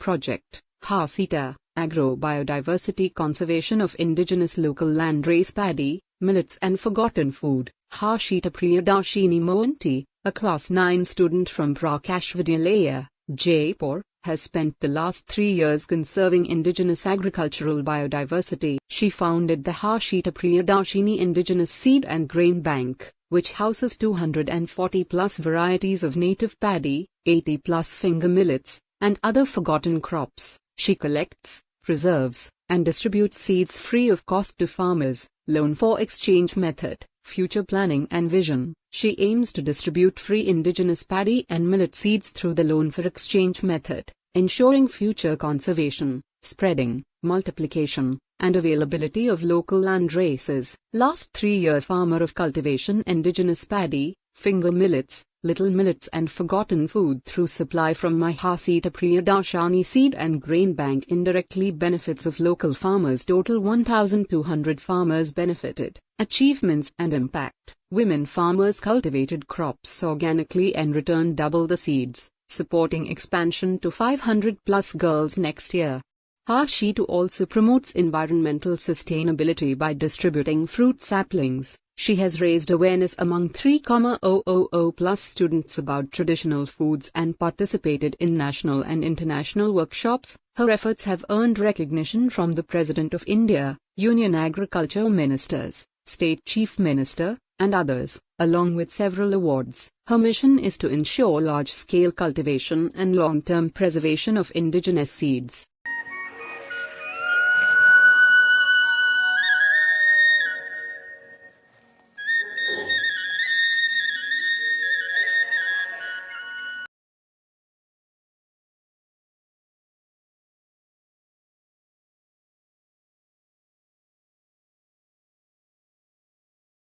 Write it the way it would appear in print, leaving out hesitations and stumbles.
Project, HACITA, Agro-Biodiversity Conservation of Indigenous Local Landrace Paddy, Millets and Forgotten Food. Harshita Priyadarshini Mohanty, a Class 9 student from Prakash Vidyalaya, Jaipur, has spent the last 3 years conserving indigenous agricultural biodiversity. She founded the Harshita Priyadarshini Indigenous Seed and Grain Bank, which houses 240+ varieties of native paddy, 80+ finger millets, and other forgotten crops. She collects, preserves, and distributes seeds free of cost to farmers. Loan for exchange method, future planning and vision. She aims to distribute free indigenous paddy and millet seeds through the loan for exchange method, ensuring future conservation, spreading, multiplication, and availability of local land races. Last 3-year farmer of cultivation indigenous paddy, finger millets, little millets and forgotten food through supply from my HACITA Priyadarshini Seed and Grain Bank indirectly benefits of local farmers. Total 1,200 farmers benefited. Achievements and impact. Women farmers cultivated crops organically and returned double the seeds, supporting expansion to 500+ girls next year. Harshita also promotes environmental sustainability by distributing fruit saplings. She has raised awareness among 3,000+ students about traditional foods and participated in national and international workshops. Her efforts have earned recognition from the President of India, Union Agriculture Ministers, State Chief Minister, and others, along with several awards. Her mission is to ensure large-scale cultivation and long-term preservation of indigenous seeds.